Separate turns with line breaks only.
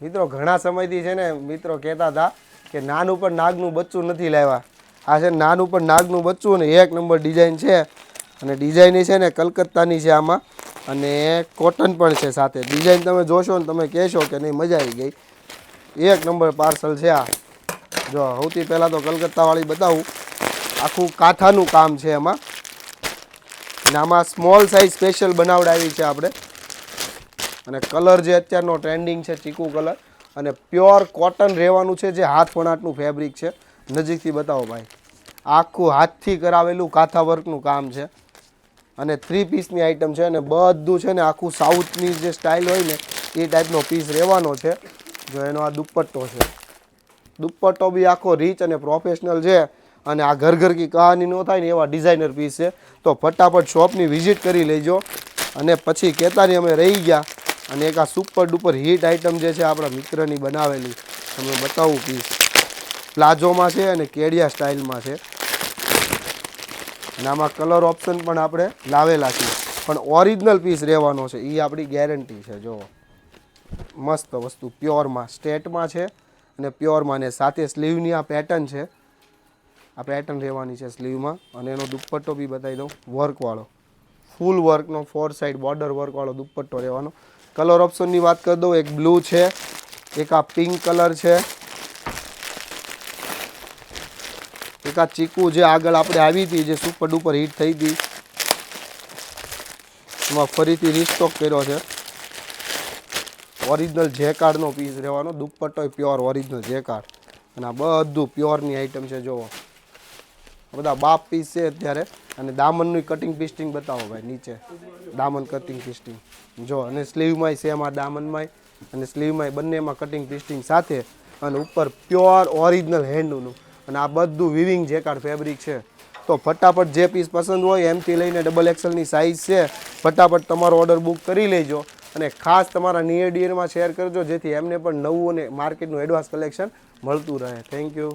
મિત્રો ઘણા સમયથી છે ને મિત્રો કહેતા હતા કે નાનું પણ નાગનું બચ્ચું નથી લાવ્યા. આ છે નાનું પણ નાગનું બચ્ચું ને 1 નંબર ડિઝાઇન છે. અને ડિઝાઇન છે ને કલકત્તાની છે આમાં, અને કોટન પણ છે સાથે. ડિઝાઇન તમે જોશો ને તમે કહેશો કે નહીં મજા આવી ગઈ. 1 નંબર પાર્સલ છે આ. જો સૌથી પહેલાં તો કલકત્તાવાળી બતાવું. આખું કાંથાનું કામ છે એમાં, અને આમાં સ્મોલ સાઇઝ સ્પેશિયલ બનાવડાવી છે આપણે. અને કલર જે અત્યારનો ટ્રેન્ડિંગ છે ચીકુ કલર, અને પ્યોર કોટન રહેવાનું છે, જે હાથ વણાટનું ફેબ્રિક છે. નજીકથી બતાવો ભાઈ. આખું હાથથી કરાવેલું કાંથા વર્કનું કામ છે, અને 3 પીસની આઈટમ છે. અને બધું છે ને આખું સાઉથની જે સ્ટાઇલ હોય ને એ ટાઈપનો પીસ રહેવાનો છે. જો એનો આ દુપટ્ટો છે, દુપટ્ટો બી આખો રીચ અને પ્રોફેશનલ છે. અને આ ઘર ઘર કી કહાની ન થાય ને એવા ડિઝાઇનર પીસ છે. તો ફટાફટ શોપની વિઝિટ કરી લેજો. અને પછી કહેતા નહીં અમે રહી ગયા. અને એક આ સુપર ડુપર હિટ આઈટમ જે છે આપણા મિત્રની બનાવેલી, તમને બતાવું પીસ. પ્લાઝોમાં છે અને કેડિયા સ્ટાઇલમાં છે. અને આમાં કલર ઓપ્શન પણ આપણે લાવેલા છીએ, પણ ઓરિજિનલ પીસ રહેવાનો છે, એ આપણી ગેરંટી છે. જો મસ્ત વસ્તુ પ્યોરમાં સ્ટેટમાં છે, અને પ્યોરમાં, ને સાથે સ્લીવની આ પેટર્ન છે. આ પેટર્ન રહેવાની છે સ્લીવમાં. અને એનો દુપટ્ટો બી બતાવી દઉં, વર્કવાળો, ફૂલ વર્કનો 4 સાઈડ બોર્ડર વર્કવાળો દુપટ્ટો રહેવાનો. કલર ઓપ્શનની વાત કરી દઉં, એક બ્લુ છે, એક આ પિંક કલર છે, એક આ ચીકુ જે આગળ આપણે આવી હતી, જે સુપર ડુપર હિટ થઈ હતી, એમાં ફરીથી રીસ્ટોક કર્યો છે. ઓરિજિનલ જેકાર્ડનો પીસ રહેવાનો. દુપટ્ટો પ્યોર ઓરિજિનલ જેકાર્ડ, અને આ બધું પ્યોરની આઈટમ છે. જુઓ બધા બાપ પીસ છે અત્યારે. અને દામનનું કટિંગ પીસ્ટિંગ બતાવો ભાઈ. નીચે દામન કટિંગ પીસ્ટિંગ જો, અને સ્લીવમાંય સેમ આ દામનમાંય અને સ્લીવમાંય બંનેમાં કટિંગ પીસ્ટિંગ સાથે. અને ઉપર પ્યોર ઓરિજિનલ હેન્ડનું, અને આ બધું વિવિંગ જેકાર્ડ ફેબ્રિક છે. તો ફટાફટ જે પીસ પસંદ હોય, એમથી લઈને XXL સાઇઝ છે, ફટાફટ તમારો ઓર્ડર બુક કરી લેજો. અને ખાસ તમારા નિયર ડિયરમાં શેર કરજો, જેથી એમને પણ નવું અને માર્કેટનું એડવાન્સ કલેક્શન મળતું રહે. Thank you.